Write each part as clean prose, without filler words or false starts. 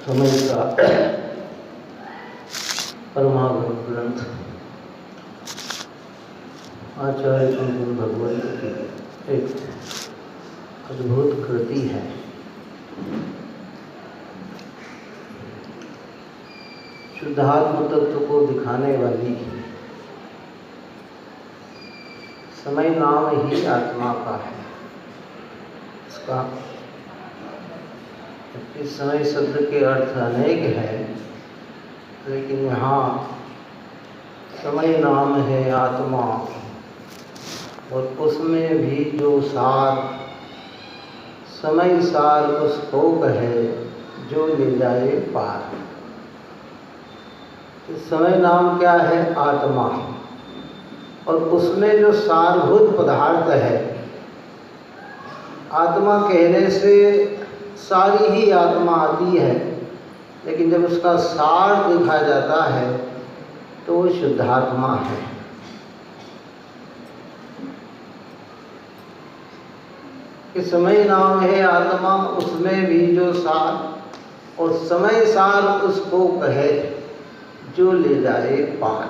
समय का परमागम ग्रंथ आचार्य कुंकुम भगवत की एक अद्भुत कृति है। शुद्धात्म तत्व को दिखाने वाली समय नाम ही आत्मा का है। इसका इस समय शब्द के अर्थ अनेक हैं, लेकिन यहाँ समय नाम है आत्मा, और उसमें भी जो सार समय सार उस भोग है जो ले जाए पार। इस समय नाम क्या है? आत्मा। और उसमें जो सारभूत पदार्थ है, आत्मा कहने से सारी ही आत्मा आती है, लेकिन जब उसका सार देखा जाता है तो वो शुद्धात्मा है। इस समय नाम है आत्मा, उसमें भी जो सार और समय सार उसको कहे जो ले जाए पार।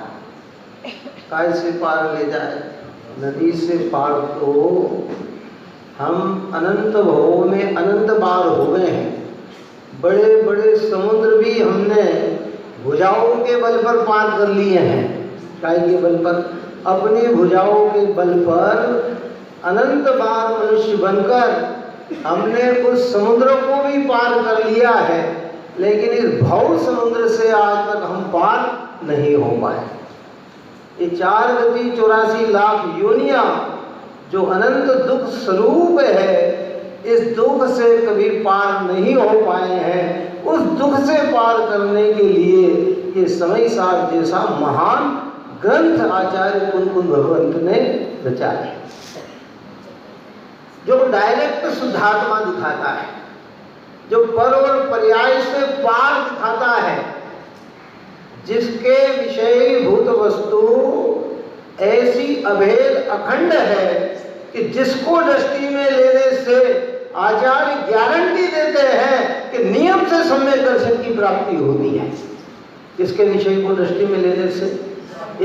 काय से पार ले जाए? नदी से पार तो हम अनंत भवों में अनंत बार हो गए हैं। बड़े बड़े समुद्र भी हमने भुजाओं के बल पर पार कर लिए हैं। काय के बल पर? अपनी भुजाओं के बल पर अनंत बार मनुष्य बनकर हमने उस समुद्र को भी पार कर लिया है, लेकिन इस भव समुद्र से आज तक हम पार नहीं हो पाए। ये 4 गति 84 लाख योनियां जो अनंत दुख स्वरूप है, इस दुख से कभी पार नहीं हो पाए हैं। उस दुख से पार करने के लिए ये समय सार जैसा महान ग्रंथ आचार्य कुंकुम भगवंत ने रचा है, जो डायरेक्ट शुद्धात्मा दिखाता है, जो पर और पर्याय से पार दिखाता है, जिसके विषयीभूत वस्तु ऐसी अभेद अखंड है कि जिसको दृष्टि में लेने से आचार्य गारंटी देते हैं कि नियम से सम्यक दर्शन की प्राप्ति होती है। इसके विषय को दृष्टि में लेने से,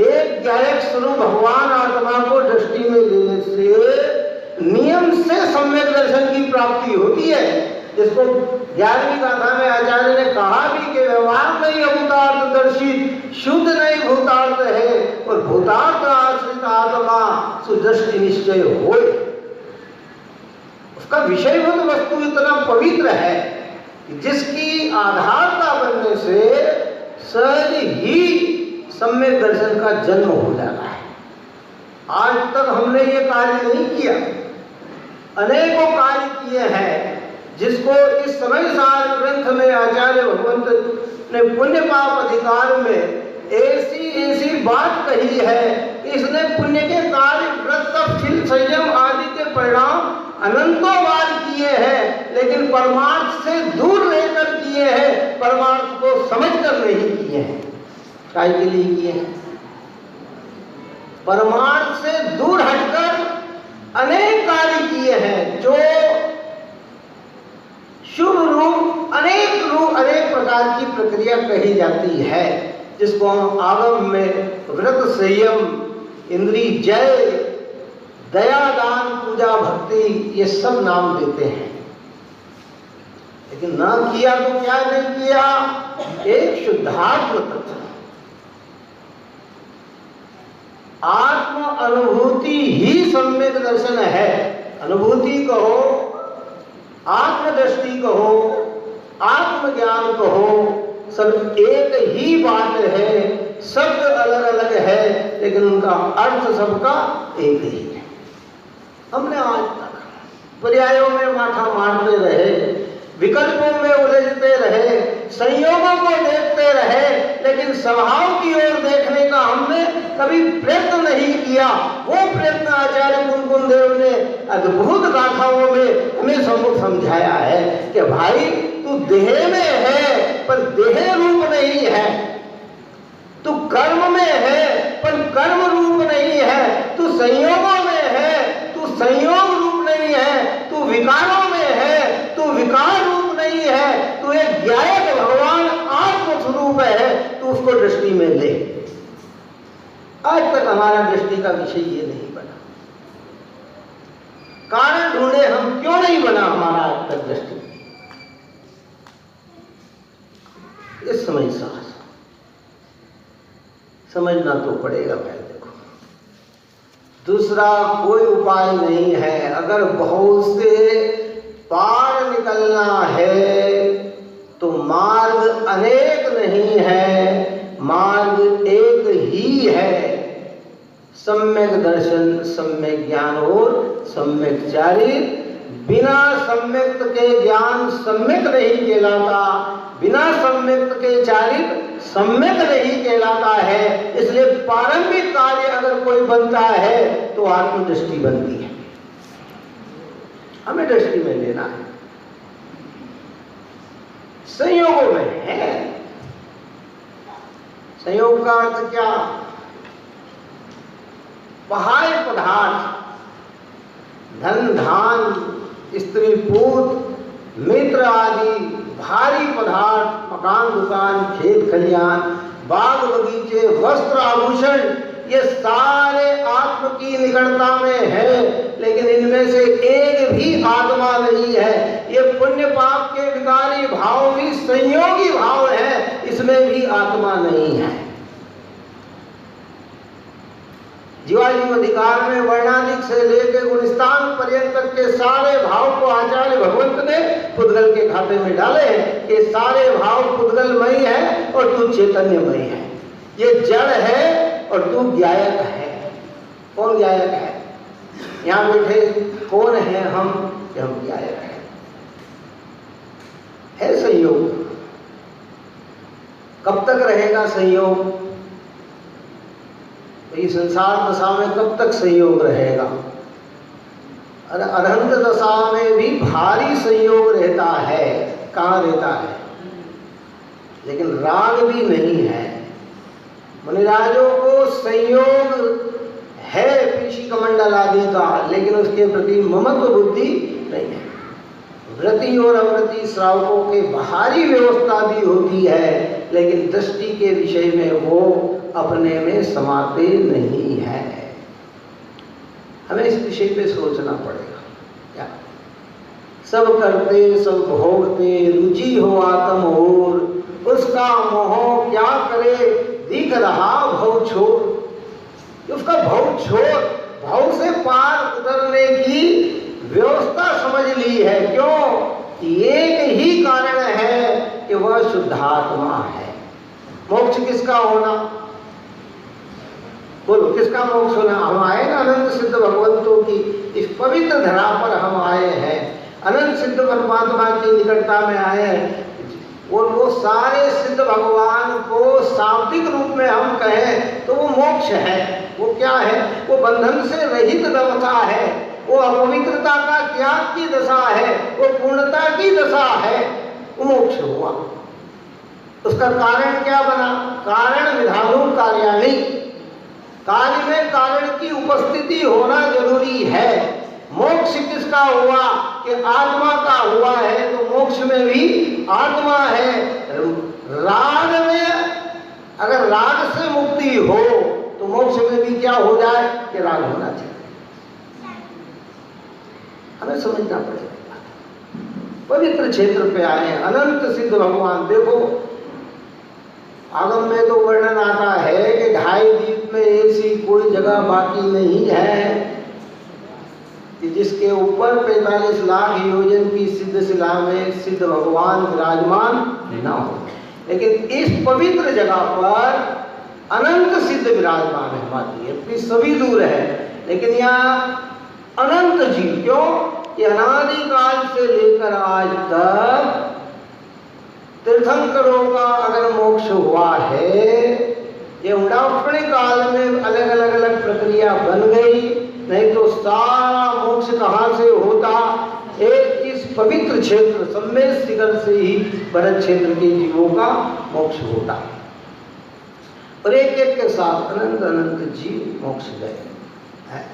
एक गायक स्वरूप भगवान आत्मा को दृष्टि में लेने से नियम से सम्यक दर्शन की प्राप्ति होती है। जिसको 11वीं गाथा में आचार्य ने कहा भी कि व्यवहार नहीं अभूतार्थ दर्शित, शुद्ध नहीं भूतार्थ है, और भूतार्थ आश्रित आत्मा सुदृष्टि निश्चय होए। उसका विषयभूत वस्तु इतना पवित्र है कि जिसकी आधारता बनने से सहज ही सम्यक दर्शन का जन्म हो जाता है। आज तक हमने ये कार्य नहीं किया, अनेकों कार्य किए हैं, जिसको इस समय सार ग्रंथ में आचार्य भगवंत ने पुण्य पाप अधिकार में ऐसी बात कही है। इसने पुण्य के कार्य, व्रत, तप, शील, संयम आदि के परिणाम अनंतों बार किए हैं, लेकिन परमार्थ से दूर रहकर किए हैं, परमार्थ को समझकर नहीं किए हैं। काय के लिए किए हैं? परमार्थ से दूर हटकर अनेक कार्य किए हैं, जो शुभ रूप अनेक प्रकार की प्रक्रिया कही जाती है, जिसको हम आगम में व्रत, संयम, इंद्रिय जय, दया, दान, पूजा, भक्ति, ये सब नाम देते हैं। लेकिन ना किया तो क्या नहीं किया? एक शुद्धात्म तत्व, आत्म अनुभूति ही सम्यक दर्शन है। अनुभूति कहो, आत्मदृष्टि कहो, आत्मज्ञान कहो, सब एक ही बात है। शब्द अलग अलग है, लेकिन उनका अर्थ सबका एक ही है। हमने आज तक पर्यायों में माथा मारते रहे, विकल्पों में उलझते रहे, संयोगों को देखते रहे, लेकिन स्वभाव की ओर देखने का हमने कभी प्रयत्न नहीं किया। वो प्रयत्न आचार्य कुंकुम देव ने अद्भुत गाथाओं में हमें सबको समझाया है कि भाई तू देह में है पर देह रूप नहीं है, तू कर्म में है पर कर्म रूप नहीं है, तू संयोगों में है, तू संयोग रूप नहीं है, तू विकारों में है, तू विकार रूप नहीं है, तू एक गायक भगवान में ले। आज तक हमारा दृष्टि का विषय ये नहीं बना। कारण ढूंढे हम, क्यों नहीं बना हमारा आज तक दृष्टि। इस समय साहस समझना तो पड़ेगा भाई। देखो, दूसरा कोई उपाय नहीं है। अगर बहुत से पार निकलना है तो मार्ग अनेक नहीं है, मार्ग एक ही है। सम्यक दर्शन, सम्यक ज्ञान और सम्यक चारित्र। बिना सम्यक के ज्ञान सम्यक नहीं कहलाता, बिना सम्यक के चारित्र सम्यक नहीं कहलाता है। इसलिए प्रारंभिक कार्य अगर कोई बनता है तो आत्मदृष्टि बनती है। हमें दृष्टि में लेना है। संयोगों में है। संयोग का अर्थ क्या? बाह्य पदार्थ, धन धान, स्त्री पुत्र, मित्र आदि भारी पदार्थ, मकान दुकान, खेत खलियान, बाग बगीचे, वस्त्र आभूषण, ये सारे आत्म की निकटता में है, लेकिन इनमें से एक भी आत्मा नहीं है। ये पुण्य पाप के विकारी भाव भी संयोगी भाव है, इसमें भी आत्मा नहीं है। जीवाजीव अधिकार में वर्णाधिक से लेकर गुणस्थान पर्यंत तक के सारे भाव को आचार्य भगवंत ने पुद्गल के खाते में डाले हैं कि सारे भाव पुद्गलमयी है और तू चैतन्यमयी है। ये जड़ है और तू ज्ञायक है। कौन ज्ञायक है? यहाँ बैठे कौन है? हम ज्ञायक है संयोग। कब तक रहेगा संयोग? ये संसार दशा में कब तक संयोग रहेगा? और अनंत दशा में भी भारी संयोग रहता है। कहाँ रहता है? लेकिन राग भी नहीं है। मुनिराजों को संयोग है पीशी कमंडल आदि का, लेकिन उसके प्रति ममत्व बुद्धि नहीं है। व्रति और अव्रति श्रावकों के बाहरी व्यवस्था भी होती है, लेकिन दृष्टि के विषय में वो अपने में समाते नहीं है। हमें इस विषय पे सोचना पड़ेगा। क्या सब करते सब भोगते, रुचि हो आत्म और, उसका मोह क्या करे दिख रहा भव छोड़। उसका भव छोड़, भव से पार उतरने की व्यवस्था समझ ली है। क्यों? एक ही कारण है कि वह शुद्धात्मा है। मोक्ष किसका होना? बोलो, किसका मोक्ष होना? हम आए ना अनंत सिद्ध भगवंतों की इस पवित्र धरा पर हम आए हैं, अनंत सिद्ध परमात्मा की निकटता में आए हैं। और वो सारे सिद्ध भगवान को शाब्दिक रूप में हम कहें तो वो मोक्ष है। वो क्या है? वो बंधन से रहित दशा है, वो अपवित्रता का त्याग की दशा है, वो पूर्णता की दशा है। वो मोक्ष हुआ। उसका कारण क्या बना? कारण विधानु कार्याणि। कार्य में कारण की उपस्थिति होना जरूरी है। मोक्ष किसका हुआ? कि आत्मा का हुआ है, तो मोक्ष में भी आत्मा है। राग में अगर राग से मुक्ति हो तो मोक्ष में भी क्या हो जाए कि राग होना चाहिए। हमें समझना पड़ेगा। पवित्र क्षेत्र पे आए, अनंत सिद्ध भगवान। देखो आगम में तो वर्णन आता है कि 2.5 द्वीप में ऐसी कोई जगह बाकी नहीं है कि जिसके ऊपर 45 लाख योजन की सिद्ध शिला में सिद्ध भगवान विराजमान न हो। लेकिन इस पवित्र जगह पर अनंत सिद्ध विराजमान है। माती सभी दूर है, लेकिन यहाँ अनंत जीव। क्यों? कि अनादिकाल से लेकर आज तक तीर्थंकरों का अगर मोक्ष हुआ है, ये उड़ापणे काल में अलग अलग प्रक्रिया बन गई, नहीं तो सारा मोक्ष कहाँ से होता? एक इस पवित्र क्षेत्र सम्मेद शिखर से ही भरत क्षेत्र के जीवों का मोक्ष होता। और एक एक के साथ अनंत अनंत जीव मोक्ष गए हैं।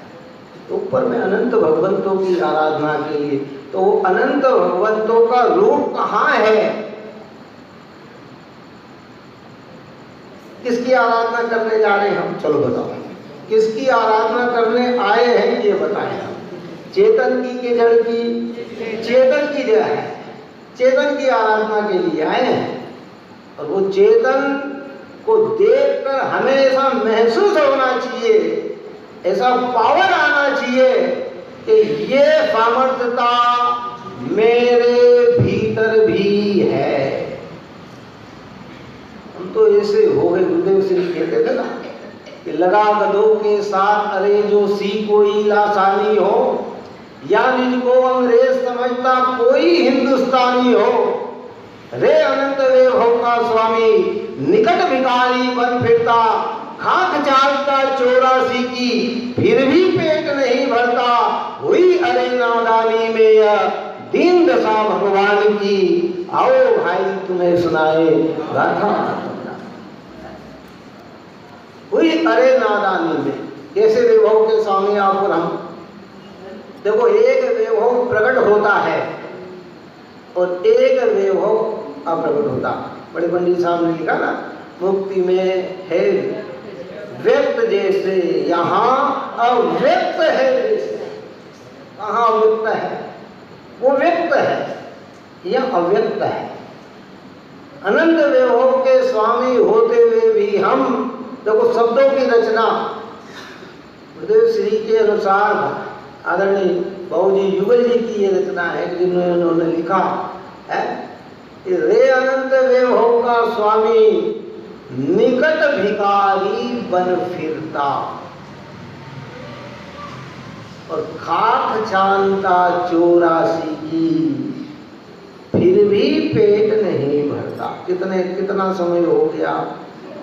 तो ऊपर में अनंत भगवंतों की आराधना के लिए, तो अनंत भगवंतों का रूप कहाँ है? किसकी आराधना करने जा रहे हैं हम? चलो बताओ, किसकी आराधना करने आए हैं ये बताएं हम। चेतन की कि जड़ की? चेतन की जड़ है, चेतन की आराधना के लिए आए हैं। और वो चेतन को देखकर हमें ऐसा महसूस होना चाहिए, ऐसा पावर आना चाहिए कि ये सामर्थ्यता मेरे भीतर भी है। हम तो ऐसे हो गए, गुरुदेव श्री कहते थे ना कि लगा गधों के साथ अरे जो सी कोई लासानी हो, या निज को अंग्रेज समझता कोई हिंदुस्तानी हो, रे अनंत वैभव का स्वामी निकट भिखारी बन फिरता, खाक चालता 84 की फिर भी पेट नहीं भरता, हुई अरे नादानी में यह दीन दशा भगवान की, आओ भाई तुम्हें सुनाए गाथा। हुई अरे नादानी में, कैसे वैभव के स्वामी आप और हम? देखो, एक वैभव प्रकट होता है और एक वैभव अप्रकट होता। बड़े पंडित साहब ने लिखा ना, मुक्ति में है व्यक्त जैसे, यहाँ अव्यक्त है जैसे। कहाँ अव्यक्त है? वो व्यक्त है, यह अव्यक्त है। अनंत वैभव के स्वामी होते हुए भी हम, देखो शब्दों की रचना गुरुदेव श्री के अनुसार आदरणीय बाबूजी युगल जी की ये रचना है कि जिन्होंने उन्होंने लिखा है, रे अनंत वैभव का स्वामी निकट भिखारी बन फिरता, और खाक छानता 84 की फिर भी पेट नहीं भरता। कितना समय हो गया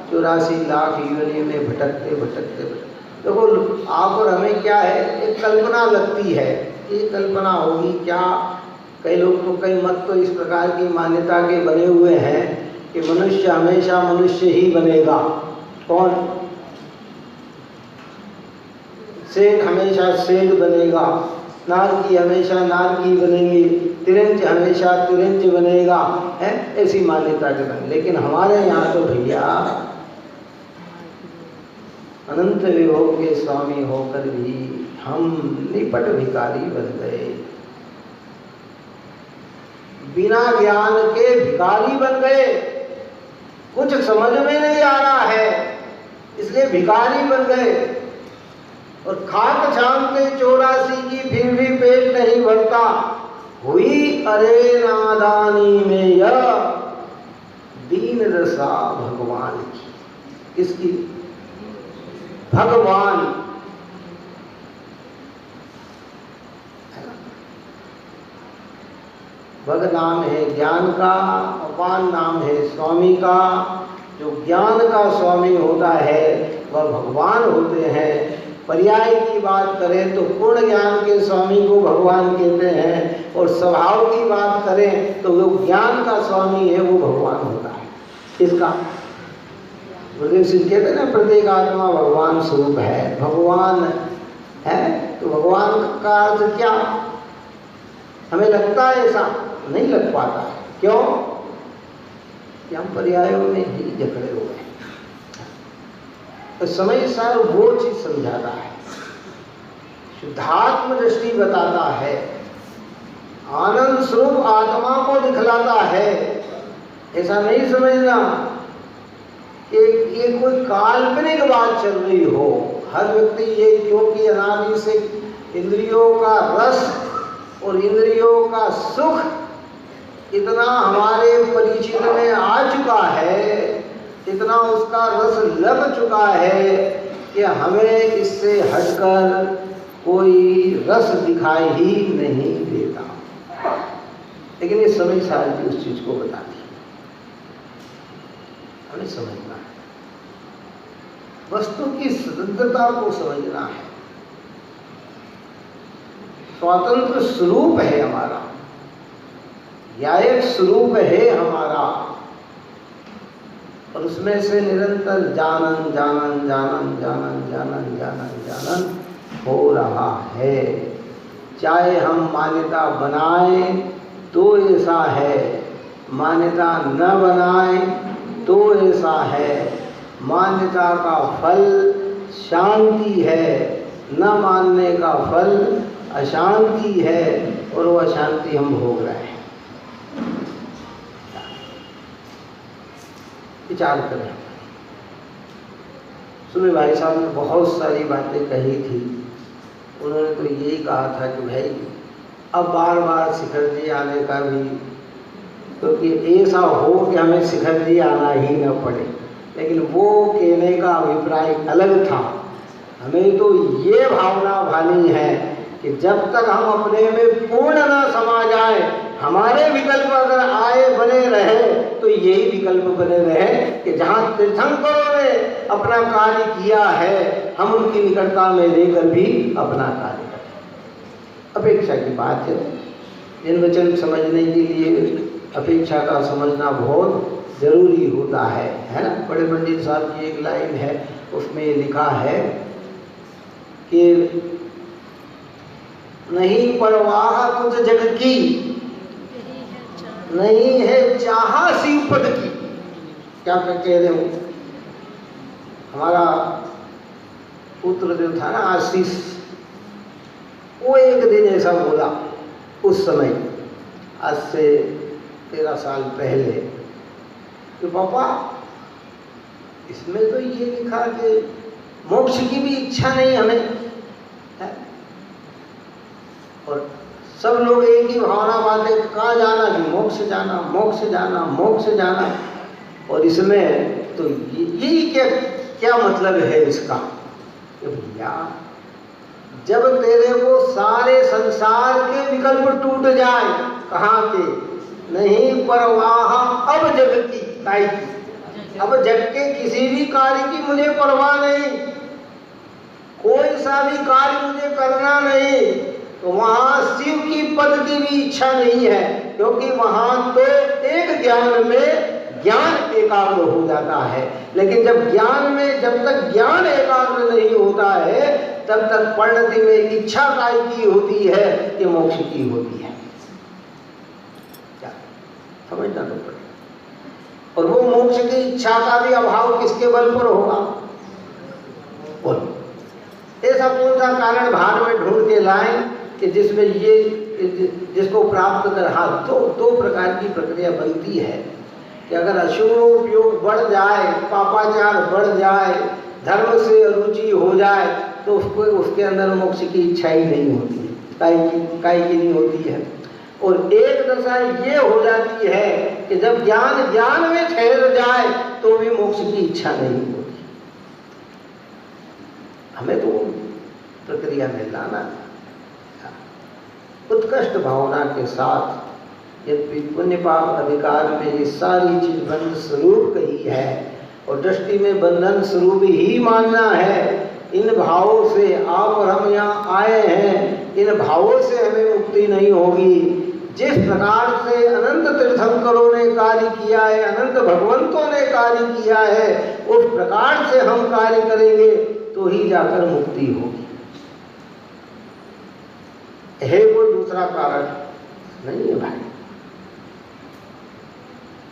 84 लाख योनि में भटकते भटकते भटकते। देखो, आप और हमें क्या है, एक कल्पना लगती है, ये कल्पना होगी क्या। कई लोग तो, कई मत तो इस प्रकार की मान्यता के बने हुए हैं कि मनुष्य हमेशा मनुष्य ही बनेगा। कौन? सेठ हमेशा सेठ बनेगा, नारकी हमेशा नारकी बनेगी, तिरंज हमेशा तिरंज बनेगा, है ऐसी मान्यता के बने। लेकिन हमारे यहाँ तो भैया अनंत विभव के स्वामी होकर भी हम निपट भिखारी बन गए, बिना ज्ञान के भिखारी बन गए। कुछ समझ में नहीं आ रहा है इसलिए भिखारी बन गए। और खाक छानते 84 की फिर भी पेट नहीं भरता, हुई अरे नादानी में यह दीन दशा भगवान की। किसकी? भगवान। भग नाम है ज्ञान का, भगवान नाम है स्वामी का। जो ज्ञान का स्वामी होता है वह भगवान होते हैं। पर्याय की बात करें तो पूर्ण ज्ञान के स्वामी को भगवान कहते हैं, और स्वभाव की बात करें तो जो ज्ञान का स्वामी है वो भगवान होता है। इसका गुरुदेव सिंह कहते हैं ना, प्रत्येक आत्मा भगवान स्वरूप है। भगवान है तो भगवान का अर्थ क्या? हमें लगता है ऐसा, नहीं लग पाता है। क्यों? कि हम पर्यायों में ही जकड़े हुए हैं। तो समय सार वो चीज समझाता है, शुद्धात्म दृष्टि बताता है, आनंद स्वरूप आत्मा को दिखलाता है। ऐसा नहीं समझना कि ये कोई काल्पनिक बात चल रही हो। हर व्यक्ति ये, क्योंकि अनादि से इंद्रियों का रस और इंद्रियों का सुख इतना हमारे परिचित में आ चुका है, इतना उसका रस लग चुका है कि हमें इससे हटकर कोई रस दिखाई ही नहीं देता। लेकिन ये समय सारी उस चीज को बताती है, हमें समझना है, वस्तु की स्वतंत्रता को समझना है। स्वतंत्र स्वरूप है हमारा, न्यायिक स्वरूप है हमारा, और उसमें से निरंतर जानन जानन जानन जानन जानन जानन जानन हो रहा है। चाहे हम मान्यता बनाएं तो ऐसा है, मान्यता न बनाएं तो ऐसा है, मान्यता का फल शांति है, न मानने का फल अशांति है, और वो अशांति हम भोग रहे हैं। विचार करें। सुबह भाई साहब ने बहुत सारी बातें कही थी। उन्होंने तो यही कहा था कि भाई अब बार बार शिखर जी आने का भी, क्योंकि ऐसा हो कि हमें शिखर जी आना ही न पड़े, लेकिन वो कहने का अभिप्राय अलग था। हमें तो ये भावना भानी है कि जब तक हम अपने में पूर्ण न समा जाए, हमारे विकल्प अगर आए बने रहे तो यही विकल्प बने रहे कि जहाँ तीर्थंकरों ने अपना कार्य किया है, हम उनकी निकटता में लेकर भी अपना कार्य करें। अपेक्षा की बात है। इन वचन समझने के लिए अपेक्षा का समझना बहुत जरूरी होता है ना। बड़े पंडित साहब की एक लाइन है, उसमें लिखा है कि नहीं परवाह कुछ जग की, नहीं है चाहा शिव पद की। क्या कह रहे हो? हमारा पुत्र जो था ना आशीष, वो एक दिन ऐसा बोला उस समय, आज से 13 साल पहले, कि पापा इसमें तो ये लिखा कि मोक्ष की भी इच्छा नहीं हमें है? और सब लोग एक ही भावना बांधे, कहाँ जाना, कि मोक्ष जाना, मोक्ष जाना, मोक्ष जाना। और इसमें तो यही क्या मतलब है इसका? कि भैया जब तेरे को सारे संसार के विकल्प टूट जाए, कहाँ के, नहीं परवाह अब जग की, काई की, अब जग के किसी भी कार्य की मुझे परवाह नहीं, कोई सा भी कार्य मुझे करना नहीं, तो वहाँ शिव की पद की भी इच्छा नहीं है, क्योंकि वहाँ तो एक ज्ञान में ज्ञान एकाग्र हो जाता है। लेकिन जब तक ज्ञान एकाग्र नहीं होता है, तब तक परिणति में इच्छा काय की होती है कि मोक्ष की होती है। क्या समझना तो पड़ेगा। और वो मोक्ष की इच्छा का भी अभाव किसके बल पर होगा? बोलो, ऐसा कौन सा कारण भाग में ढूंढ के लाएं कि जिसमें जिसको प्राप्त कर, हाँ, दो प्रकार की प्रक्रिया बनती है कि अगर अशुभोपयोग बढ़ जाए, पापाचार बढ़ जाए, धर्म से अरुचि हो जाए, तो उसके अंदर मोक्ष की इच्छा ही नहीं होती है, काई की नहीं होती है। और एक दशा ये हो जाती है कि जब ज्ञान में ठहर जाए तो भी मोक्ष की इच्छा नहीं होती। हमें तो प्रक्रिया में लाना, उत्कृष्ट भावना के साथ, यदि पुण्य पाप अधिकार में ये सारी चीज बंध स्वरूप कही है और दृष्टि में बंधन स्वरूप ही मानना है। इन भावों से आप और हम यहाँ आए हैं, इन भावों से हमें मुक्ति नहीं होगी। जिस प्रकार से अनंत तीर्थंकरों ने कार्य किया है, अनंत भगवंतों ने कार्य किया है, उस प्रकार से हम कार्य करेंगे तो ही जाकर मुक्ति होगी। है कोई दूसरा कारण नहीं है भाई,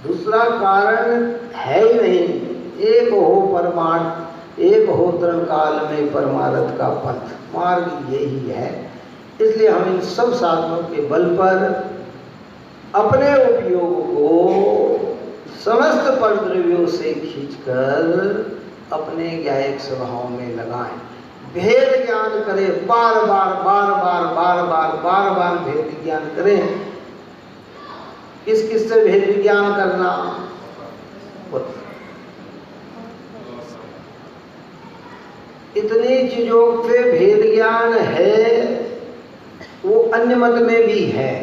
दूसरा कारण है ही नहीं। एक हो परमार्थ, एक हो तृणकाल में परमार्थ का पथ, मार्ग यही है। इसलिए हम इन सब साधनों के बल पर अपने उपयोग को समस्त परद्रव्यों से खींचकर अपने ज्ञायक स्वभाव में लगाएं। भेद ज्ञान करें, बार बार भेद ज्ञान करें। किस से भेद विज्ञान करना? इतनी चीजों से भेद ज्ञान है, वो अन्य मत में भी है।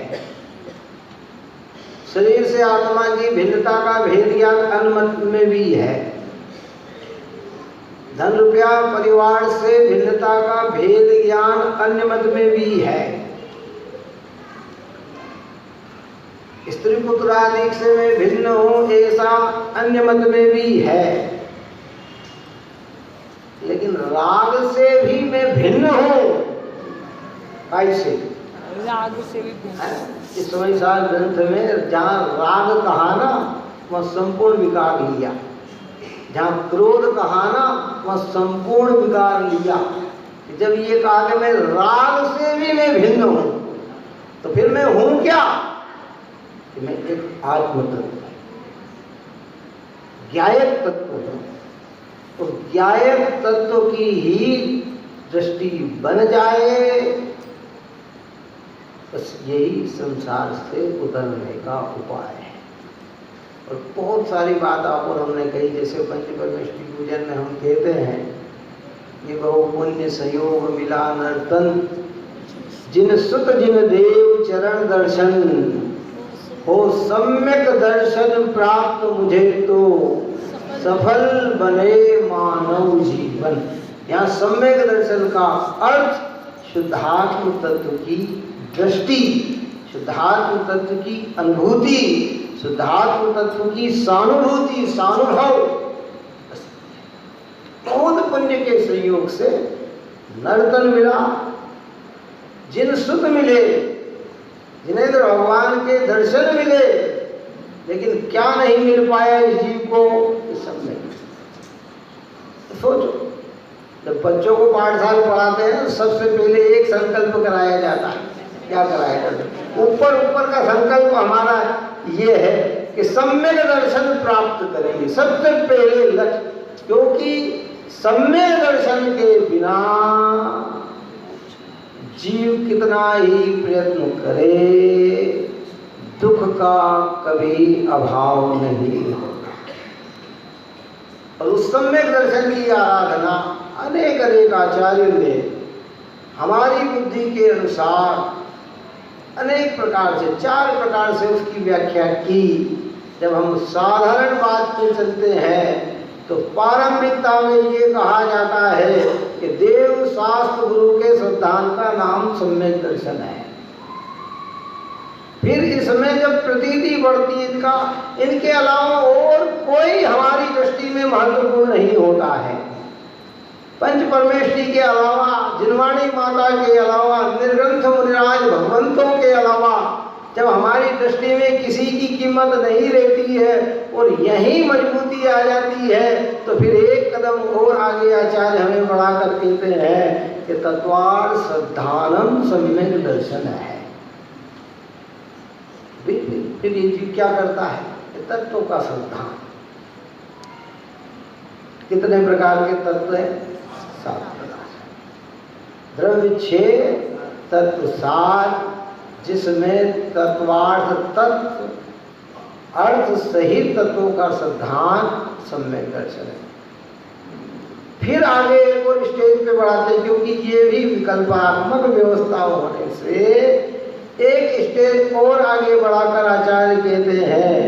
शरीर से आत्मा की भिन्नता का भेद ज्ञान अन्य मत में भी है। धन रुपया परिवार से भिन्नता का भेद ज्ञान अन्य मत में भी है। स्त्री पुत्र आदि से मैं भिन्न हूं, ऐसा अन्य मत में भी है। लेकिन राग से भी मैं भिन्न हूं, कैसे? राग से भी भिन्न। इस समय साल ग्रंथ में जहाँ राग कहा ना, वह संपूर्ण विकार लिया। जहाँ क्रोध कहा ना वहाँ संपूर्ण विकार लिया। जब ये कहा कि मैं राग से भी मैं भिन्न हूँ, तो फिर मैं हूँ क्या? कि मैं एक आत्म तत्व, ज्ञायक तत्व हूँ। तो ज्ञायक तत्व की ही दृष्टि बन जाए, बस यही संसार से उतरने का उपाय है। और बहुत सारी बात आप और हमने कही, जैसे पंचपरमेष्टि पूजन में हम कहते हैं, ये बहु पुण्य संयोग मिला नर्तन, जिन सुत जिन देव चरण दर्शन, हो सम्यक दर्शन प्राप्त मुझे तो सफल बने मानव जीवन। यहाँ सम्यक दर्शन का अर्थ शुद्धात्म तत्व की दृष्टि, शुद्धात्म तत्व की अनुभूति, शुद्धात्म तत्व की सानुभूति, सानुभव। बहुत पुण्य के संयोग से नर्तन मिला, जिन सुत मिले, जिन्हें तो भगवान के दर्शन मिले, लेकिन क्या नहीं मिल पाया इस जीव को? इस सब में सोचो, जब बच्चों को पाठशाला पढ़ाते हैं तो सबसे पहले एक संकल्प कराया जाता है। क्या कराया जाता है? ऊपर का संकल्प हमारा ये है कि सम्यक दर्शन प्राप्त करेंगे, सबसे पहले लक्ष्य। क्योंकि सम्यक दर्शन के बिना जीव कितना ही प्रयत्न करे, दुख का कभी अभाव नहीं होता। और उस सम्यक दर्शन की आराधना अनेक अनेक आचार्यों ने हमारी बुद्धि के अनुसार अनेक प्रकार से, 4 प्रकार से उसकी व्याख्या की। जब हम साधारण बात पे चलते हैं तो पारंपरिकता में ये कहा जाता है कि देव शास्त्र गुरु के सिद्धांत का नाम सम्यक दर्शन है। फिर इसमें जब प्रतीति बढ़ती है इनके अलावा और कोई हमारी दृष्टि में महत्वपूर्ण नहीं होता है। पंच परमेष्टि के अलावा, जिनवाणी माता के अलावा, निर्ग्रंथ मुनिराज भगवंतों के अलावा जब हमारी दृष्टि में किसी की कीमत नहीं रहती है और यही मजबूती आ जाती है, तो फिर एक कदम और आगे आचार्य हमें बढ़ाकर कहते हैं कि तत्वार्थ श्रद्धानम सम्यक दर्शन है। फिर ये जीव क्या करता है? तत्वों का श्रद्धा। कितने प्रकार के तत्व हैं? 7 प्रकार। द्रव्य 6, तत्व 7, जिसमें तत्वार्थ तत्व, अर्थ सहित तत्वों का सिद्धांत सम्यक दर्शन है। फिर आगे एक और स्टेज पे बढ़ाते हैं, क्योंकि ये भी विकल्पात्मक व्यवस्था होने से एक स्टेज और आगे बढ़ाकर आचार्य कहते हैं,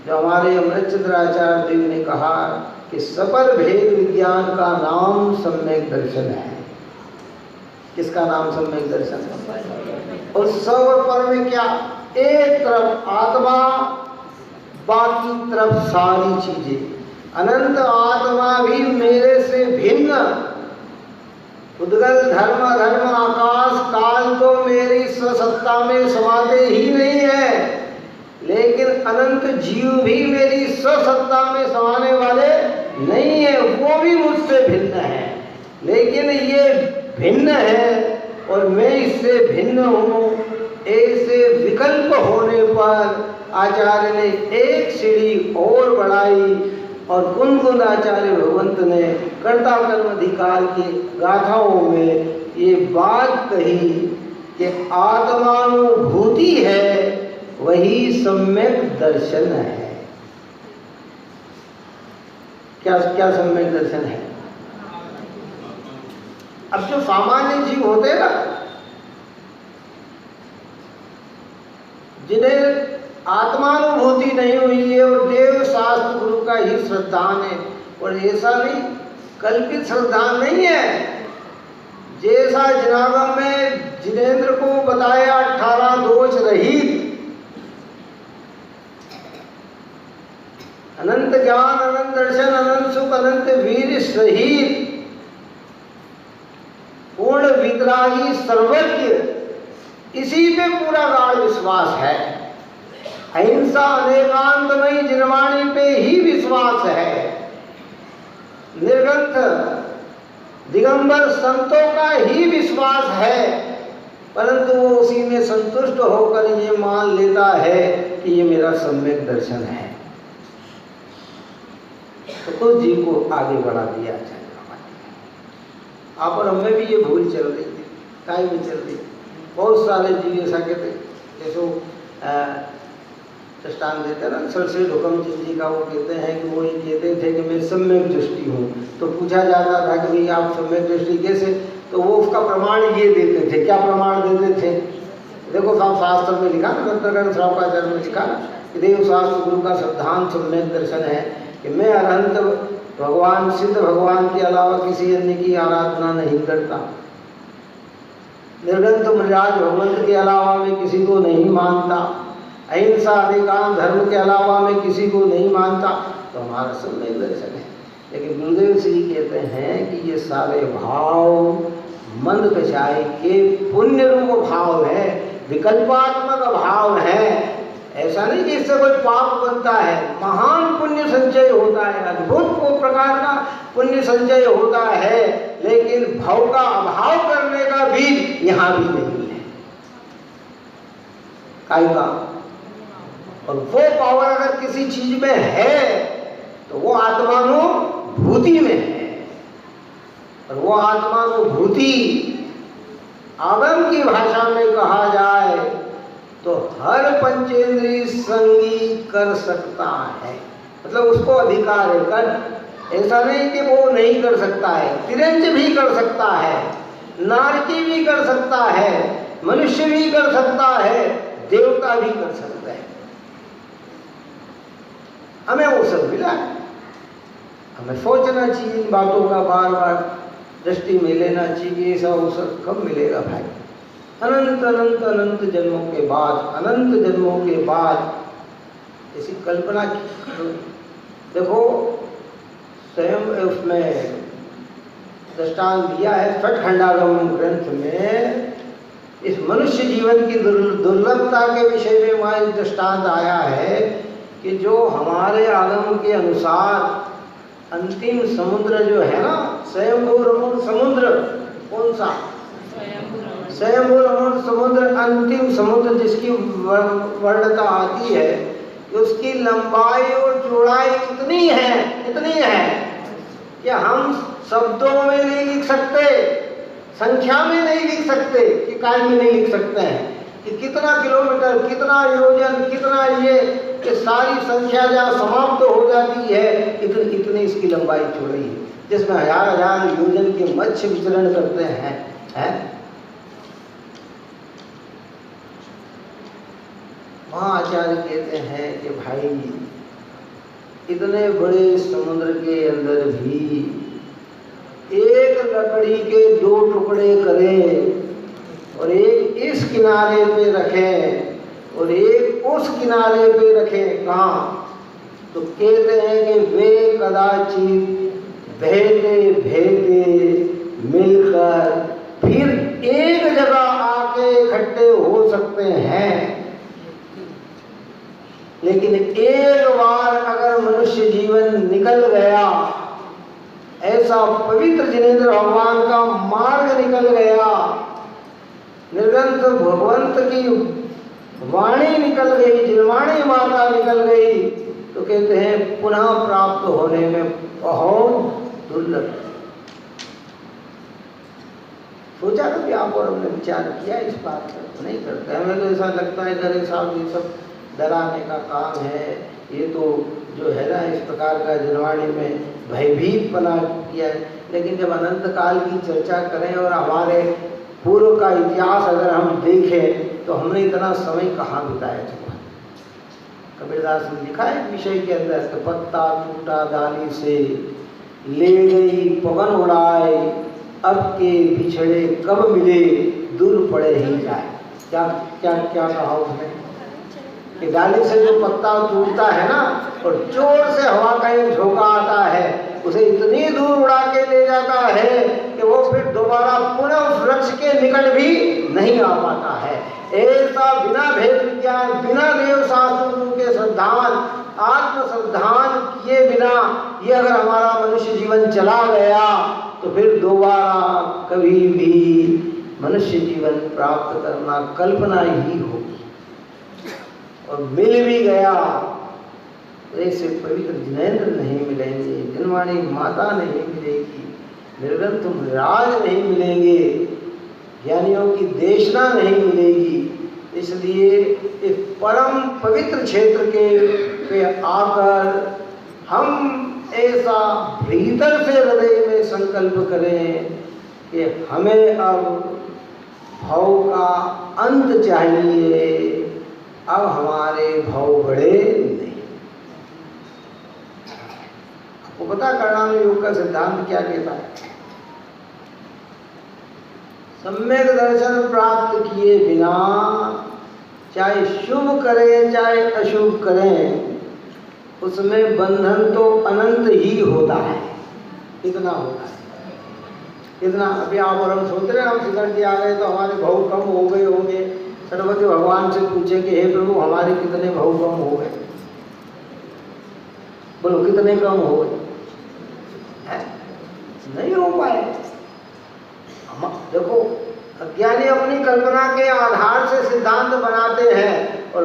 जो हमारे अमृतचंद्र आचार्य देव ने कहा कि सपर भेद विज्ञान का नाम सम्यक दर्शन है। किसका नाम सम्यक दर्शन है? और सवर पर में क्या? एक तरफ आत्मा, बाकी तरफ सारी चीजें। अनंत आत्मा भी मेरे से भिन्न। उद्गल धर्म आकाश काल तो मेरी स्वसत्ता में समाते ही नहीं है, लेकिन अनंत जीव भी मेरी स्वसत्ता में समाने वाले नहीं है, वो भी मुझसे भिन्न है। लेकिन ये भिन्न है और मैं इससे भिन्न हूँ, ऐसे विकल्प होने पर आचार्य ने एक सीढ़ी और बढ़ाई और कुंद आचार्य भगवंत ने कर्ता कर्म अधिकार की गाथाओं में ये बात कही कि आत्मानुभूति है वही सम्यक दर्शन है। क्या क्या सम्यक दर्शन है? अब जो सामान्य जीव होते हैं ना, जिन्हें आत्मानुभूति नहीं हुई है और देव शास्त्र गुरु का ही श्रद्धान है, और ऐसा नहीं कल्पित श्रद्धान नहीं है, जैसा जनागम में जिनेंद्र को बताया 18 दोष रहित, अनंत ज्ञान, अनंत दर्शन, अनंत सुख, अनंत वीर सहित पूर्ण वितरागी सर्वज्ञ, इसी पे पूरा गाढ़ विश्वास है। अहिंसा अनेकांतमयी जिनवाणी पे ही विश्वास है। तीर्थ दिगंबर संतों का ही विश्वास है, परंतु वो उसी में संतुष्ट होकर ये मान लेता है कि ये मेरा सम्यक दर्शन है। तो उस जीव को आगे बढ़ा दिया जाए। आप और हमें भी ये भूल चल रही थी, काहे में चल रही थी। बहुत सारे जीव ऐसा कहते, जैसे दृष्टांत देते हैं ना, सरसेठ हुकम चंद जी का, वो कहते हैं कि वो ये कहते थे कि मैं सम्यक दृष्टि हूँ। तो पूछा जाता था कि भाई आप सम्यक दृष्टि कैसे, तो वो उसका प्रमाण ये देते थे। क्या प्रमाण देते थे? देखो साहब, शास्त्र में लिखा ना, दत्तगण श्रावकाचार्य में लिखा कि देव शास्त्र गुरु का सिद्धांत सम्यक दर्शन है कि मैं अरहंत भगवान, सिद्ध भगवान के अलावा किसी अन्य की आराधना नहीं करता, निर्गंत मृराज भगवंत के अलावा मैं किसी को नहीं मानता, अहिंसा अधिकार धर्म के अलावा मैं किसी को नहीं मानता। तो हमारा सम्यक दर्शन है। लेकिन गुरुदेव श्री कहते हैं कि ये सारे भाव मंद कचाई के पुण्य रूप भाव है, विकल्पात्मक भाव है। ऐसा नहीं कि इससे कोई पाप बनता है, महान पुण्य संचय होता है, अद्भुत प्रकार का पुण्य संचय होता है, लेकिन भाव का अभाव करने का बीज यहाँ भी नहीं है। काय का? और वो पावर अगर किसी चीज में है तो वो आत्मानुभूति में है। और वो आत्मानुभूति आगम की भाषा में कहा जाए तो हर पंचेंद्रिय संगी कर सकता है, मतलब उसको अधिकार है कर। ऐसा नहीं कि वो नहीं कर सकता है, तिरंज भी कर सकता है, नारकी भी कर सकता है, मनुष्य भी कर सकता है, देवता भी कर सकता है। हमें वो सब मिला है। हमें सोचना चाहिए इन बातों का, बार बार दृष्टि में लेना चाहिए। ऐसा वो सब कब मिलेगा भाई? अनंत अनंत अनंत जन्मों के बाद, अनंत जन्मों के बाद ऐसी कल्पना की। देखो स्वयं उसमें दृष्टांत दिया है फटखंडागम ग्रंथ में, इस मनुष्य जीवन की दुर्लभता के विषय में वहाँ एक दृष्टांत आया है कि जो हमारे आगम के अनुसार अंतिम समुद्र जो है ना, स्वयंभू रमण समुद्र, कौन सा? स्वयंभू रमण समुद्र, अंतिम समुद्र जिसकी वर्णता आती है, उसकी लंबाई और चौड़ाई इतनी है कि हम शब्दों में नहीं लिख सकते, संख्या में नहीं लिख सकते, कि काय में नहीं लिख सकते हैं कि कितना किलोमीटर, कितना योजन, कितना ये सारी संख्या जहाँ समाप्त हो जाती है, इतनी इसकी लंबाई चौड़ाई है, जिसमें हजार हजार योजन के मत्स्य विचरण करते हैं। वहाँ आचार्य कहते हैं कि भाई इतने बड़े समुद्र के अंदर भी एक लकड़ी के दो टुकड़े करें और एक इस किनारे पे रखें और एक उस किनारे पे रखें, कहाँ? तो कहते हैं कि वे कदाचित बहते बहते मिलकर फिर एक जगह आके इकट्ठे हो सकते हैं। लेकिन एक बार अगर मनुष्य जीवन निकल गया, ऐसा पवित्र जिनेंद्र भगवान का मार्ग निकल गया, निर्गंत भगवंत की वाणी निकल गई, जिनवाणी माता निकल गई, तो कहते हैं पुनः प्राप्त होने में बहुत दुर्लभ। सोचा कभी आप और हमने विचार किया इस बात पर? नहीं करते। हमें तो ऐसा लगता है अरे साहब ये सब डराने का काम है, ये तो जो है ना इस प्रकार का जिनवाणी में भयभीत बना किया है। लेकिन जब अनंत काल की चर्चा करें और हमारे पूर्व का इतिहास अगर हम देखें तो हमने इतना समय कहाँ बिताया था। कबीरदास ने लिखा है विषय के अंदर कि पत्ता टूटा डाली से, ले गई पवन उड़ाए, अब के बिछड़े कब मिले, दूर पड़े ही जाए। क्या क्या क्या कहा उसने कि डाली से जो पत्ता टूटता है ना और जोर से हवा का एक झोंका आता है, उसे इतनी दूर उड़ा के ले जाता है कि वो फिर दोबारा पुनः उस वृक्ष के निकट भी नहीं आ पाता है। ऐसा बिना भेद विज्ञान, बिना देव शास्त्र के श्रद्धान, आत्म श्रद्धान किए बिना ये अगर हमारा मनुष्य जीवन चला गया तो फिर दोबारा कभी भी मनुष्य जीवन प्राप्त करना कल्पना ही होगी। और मिल भी गया तो ऐसे पवित्र जिनेंद्र नहीं मिलेंगे, जनवाणी माता नहीं मिलेगी, निर्ग्रंथ राज नहीं मिलेंगे, ज्ञानियों की देशना नहीं मिलेगी। इसलिए इस परम पवित्र क्षेत्र के पे आकर हम ऐसा भीतर से हृदय में संकल्प करें कि हमें अब भव का अंत चाहिए, अब हमारे भव बड़े नहीं। आपको पता कर्णानु योग का सिद्धांत क्या कहता है? सम्यक दर्शन प्राप्त किए बिना चाहे शुभ करें चाहे अशुभ करें, उसमें बंधन तो अनंत ही होता है। इतना होता है, इतना। अभी आप और हम सोच रहे हैं हम शिखर जी आ गए तो हमारे भव कम हो गए होंगे। सर्वज्ञ भगवान से पूछे कि हे प्रभु हमारे कितने भव कम हो गए? बोलो कितने कम हो गए? नहीं हो पाए। देखो अज्ञानी अपनी कल्पना के आधार से सिद्धांत बनाते हैं और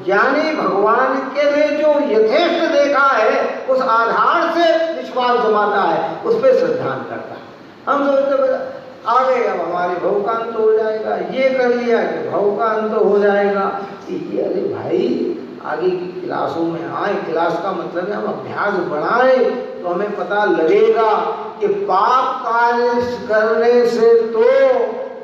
ज्ञानी भगवान के लिए जो यथेष्ट देखा है उस आधार से विश्वास जमाता है, उस पर सिद्धांत करता है। हम सोचते आ गए अब हमारे भव का अंत हो जाएगा, ये कर लिया कि भव का अंत हो जाएगा। ये अरे भाई आगे की क्लासों में आए, क्लास का मतलब है हम अभ्यास बढ़ाएं तो हमें पता लगेगा कि पाप कार्य करने से तो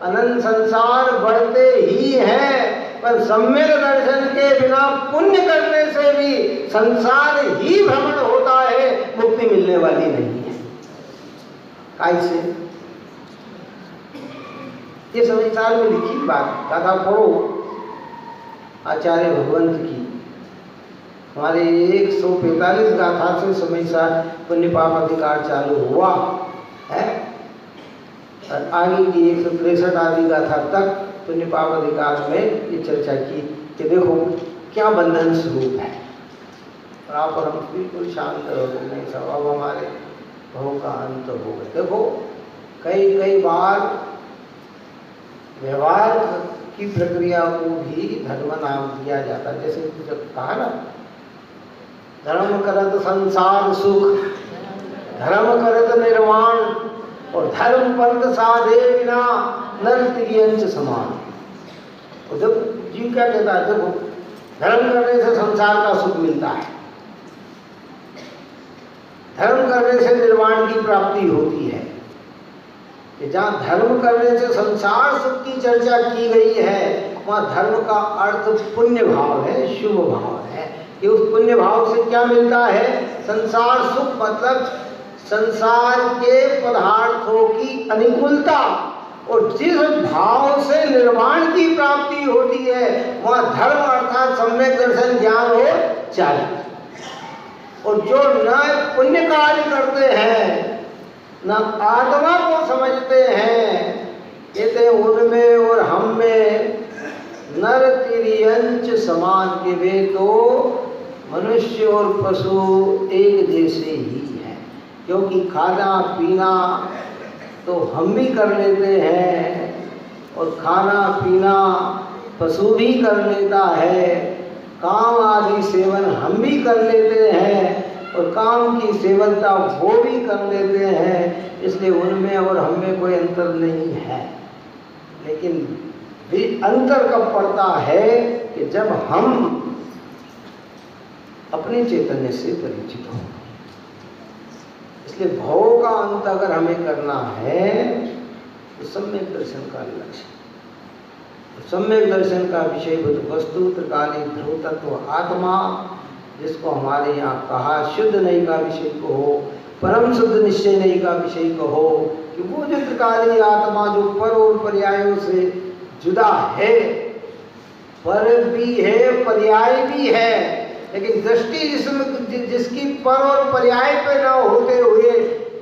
अनंत संसार बढ़ते ही हैं, पर सम्यक दर्शन के बिना पुण्य करने से भी संसार ही भ्रमण होता है, मुक्ति मिलने वाली नहीं है। कैसे? ये संसार में लिखी बात, गाथा पढ़ो आचार्य भगवंत की। हमारे 145 गाथा से समय सार पुण्य पाप अधिकार चालू हुआ है और आगे की 163 आदि गाथा तक पुण्य पाप अधिकार में ये चर्चा की कि देखो क्या बंधन स्वरूप है। और आप और हम बिल्कुल शांत रहो, नहीं सब अब हमारे भव का अंत हो गए। देखो कई बार व्यवहार की प्रक्रिया को भी धर्म नाम दिया जाता है। जैसे जब कहा ना धर्म करत संसार सुख, धर्म करत निर्वाण और धर्म पंथ साधे बिना नर तिर्यंच समान। और जब जीव क्या कहता है, देखो धर्म करने से संसार का सुख मिलता है, धर्म करने से निर्वाण की प्राप्ति होती है। कि जहाँ धर्म करने से संसार सुख की चर्चा की गई है वहाँ धर्म का अर्थ पुण्य भाव है, शुभ भाव है। कि उस पुण्य भाव से क्या मिलता है? संसार सुख मतलब संसार के पदार्थों की अनुकूलता। और जिस भाव से निर्वाण की प्राप्ति होती है वहाँ धर्म अर्थात सम्यक दर्शन ज्ञान हो चाहिए। और जो न पुण्य कार्य करते हैं न आत्मा को समझते हैं, कहते उनमें और हम में नर तिर्यंच समान के वे तो मनुष्य और पशु एक जैसे ही हैं। क्योंकि खाना पीना तो हम भी कर लेते हैं और खाना पीना पशु भी कर लेता है, काम आदि सेवन हम भी कर लेते हैं और काम की सेवनता वो भी कर लेते हैं। इसलिए उनमें और हम में कोई अंतर नहीं है। लेकिन भी अंतर कब पड़ता है कि जब हम अपने चैतन्य से परिचित हों। इसलिए भव का अंत अगर हमें करना है तो सम्यक दर्शन का लक्ष्य, सम्यक दर्शन का विषयभूत वस्तु त्रिकाली ध्रुव तत्व आत्मा, जिसको हमारे यहाँ कहा शुद्ध नहीं का विषय को हो, परम शुद्ध निश्चय नहीं का विषय को हो, कि वो जो त्रिकाली आत्मा जो पर और पर्यायों से जुदा है, पर भी है पर्याय भी है, लेकिन दृष्टि जिसकी पर और पर्याय पे न होते हुए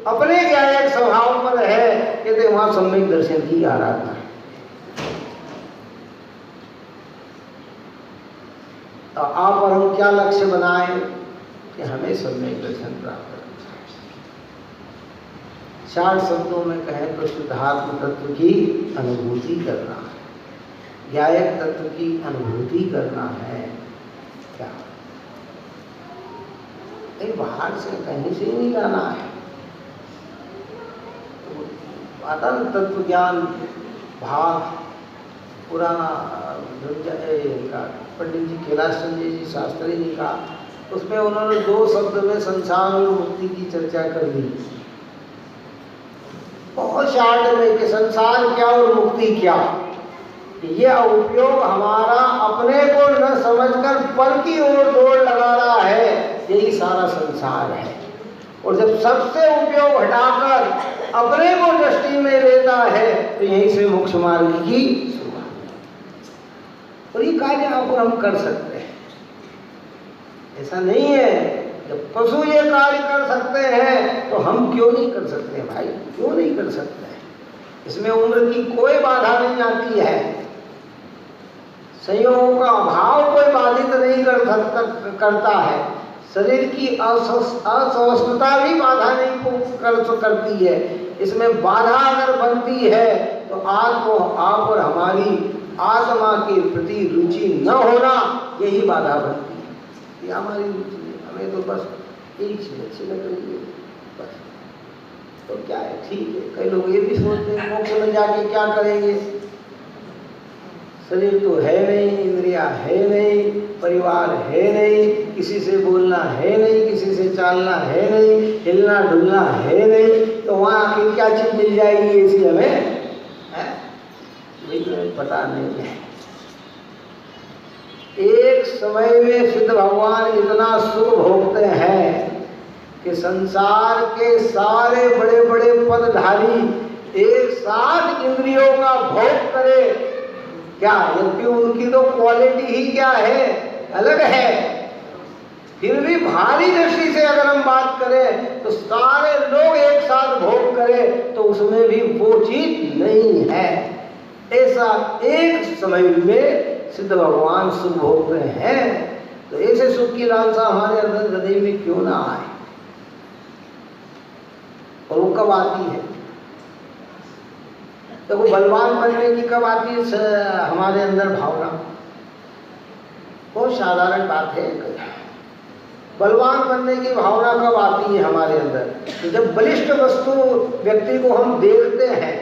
अपने ज्ञायक स्वभाव पर है, कहते वहां सम्यक दर्शन की आराधना है। तो आप और हम क्या लक्ष्य बनाएं? कि हमें सम्यक दर्शन प्राप्त करना है। 4 शब्दों में कहें तो शुद्धात्म तत्व की अनुभूति करना है, ज्ञायक तत्व की अनुभूति करना है। क्या कहीं बाहर से कहीं से नहीं लाना है। आत्म तत्व ज्ञान भाव पुराना पंडित जी कैलाश संजय जी शास्त्री जी का, उसमें उन्होंने 2 शब्द में संसार और मुक्ति की चर्चा कर दी, बहुत शार्ट में, कि संसार क्या और मुक्ति क्या। ये उपयोग हमारा अपने को न समझकर पर की ओर दौड़ लगा रहा है, यही सारा संसार है। और जब सबसे उपयोग हटाकर अपने को दृष्टि में लेता है तो यहीं से मोक्ष मार्ग की शुरुआत। और ये कार्य आप और हम कर सकते हैं, ऐसा नहीं है। जब पशु ये कार्य कर सकते हैं तो हम क्यों नहीं कर सकते भाई, क्यों नहीं कर सकते हैं? इसमें उम्र की कोई बाधा नहीं आती है, संयोग का अभाव कोई बाधित नहीं करता है, शरीर की अस्वस्थता भी बाधा नहीं करती है। इसमें बाधा अगर बनती है तो आप और हमारी आत्मा के प्रति रुचि न होना, यही बाधा बनती है। ये हमारी रुचि है, हमें तो बस एक चीज अच्छी लग रही है बस, तो क्या है, ठीक है। कई लोग ये भी सोचते हैं मोक्ष में जाके क्या करेंगे, शरीर तो है नहीं, इंद्रिया है नहीं, परिवार है नहीं, किसी से बोलना है नहीं, किसी से चालना है नहीं, हिलना डुलना है नहीं, तो वहाँ आखिर क्या चीज मिल जाएगी ऐसी हमें, लेकिन पता नहीं है। एक समय में सिद्ध भगवान इतना सुख भोगते हैं कि संसार के सारे बड़े बड़े पदधारी एक साथ इंद्रियों का भोग करे क्या, जबकि उनकी तो क्वालिटी ही क्या है, अलग है। फिर भी भारी दृष्टि से अगर हम बात करें तो सारे लोग एक साथ भोग करें तो उसमें भी वो चीज नहीं है। ऐसा एक समय में सिद्ध भगवान सुख भोगते हैं, तो ऐसे सुख की लालसा हमारे अंदर हृदय में क्यों ना आए। और वो कब आती है, तो वो बलवान बनने की कब आती है हमारे अंदर भावना। बहुत साधारण बात है, बलवान बनने की भावना कब आती है हमारे अंदर, तो जब बलिष्ठ वस्तु व्यक्ति को हम देखते हैं,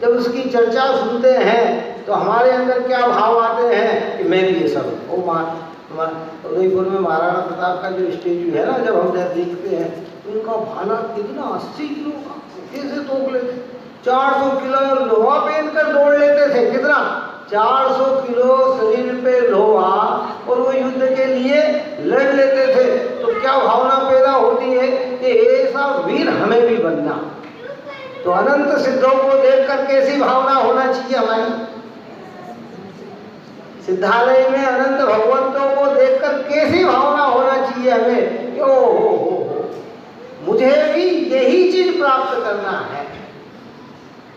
जब उसकी चर्चा सुनते हैं तो हमारे अंदर क्या भाव आते हैं कि मैं भी ये सब। उदयपुर में महाराणा प्रताप का जो स्टेचू है ना, जब हम देखते हैं उनका भाला कितना 80 किलो का, कैसे तोड़ लेते, 400 किलो लोहा पहनकर दौड़ लेते थे। कितना, 400 किलो शरीर पे लोहा, और वो युद्ध के लिए लड़ लेते थे। तो क्या भावना पैदा होती है कि ऐसा वीर हमें भी बनना। तो अनंत सिद्धों को देखकर कैसी भावना होना चाहिए हमारी, सिद्धालय में अनंत भगवंतों को देखकर कैसी भावना होना चाहिए हमें कि ओ मुझे भी यही चीज प्राप्त करना है।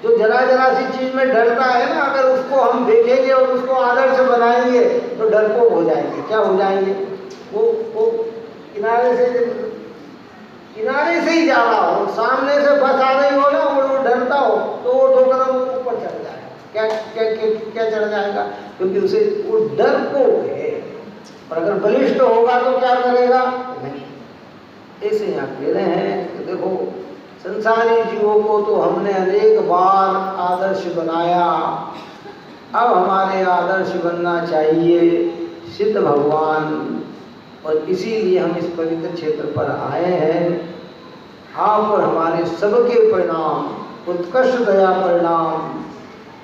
जो जरा जरा सी चीज में डरता है ना, अगर उसको हम देखेंगे और उसको आदर्श बनाएंगे तो डरपोक हो जाएंगे। क्या हो जाएंगे, वो किनारे से ही जा रहा हो, सामने से बस आ रही हो ना, वो डरता हो तो वो 2 कदम ऊपर चढ़ जाएगा। क्या चढ़ जाएगा, क्योंकि उसे वो डरपोक है। और अगर बलिष्ठ होगा तो क्या करेगा, नहीं। ऐसे यहाँ कह रहे हैं कि देखो, संसारी जीवों को तो हमने अनेक बार आदर्श बनाया, अब हमारे आदर्श बनना चाहिए सिद्ध भगवान। और इसीलिए हम इस पवित्र क्षेत्र पर आए हैं। आप और हमारे सबके परिणाम, उत्कृष्ट दया परिणाम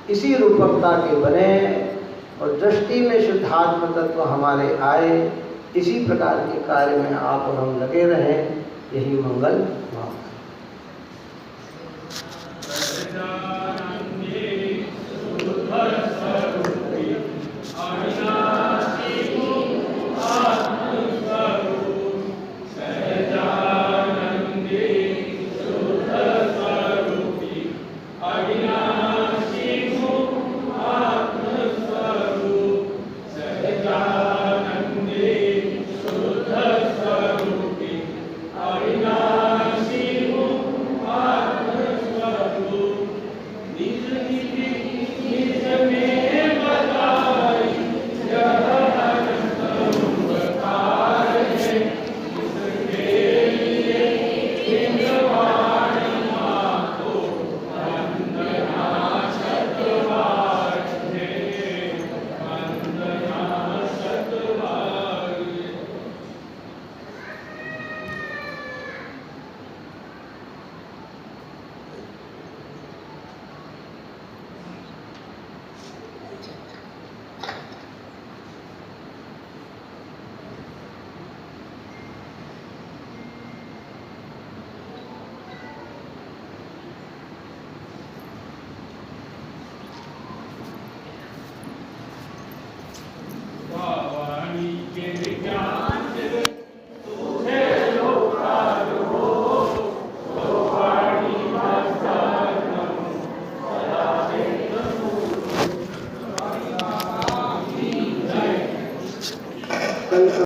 इसी रूपकता के बने, और दृष्टि में शुद्धात्म तत्व हमारे आए। इसी प्रकार के कार्य में आप और हम लगे रहें, यही मंगल भाव है।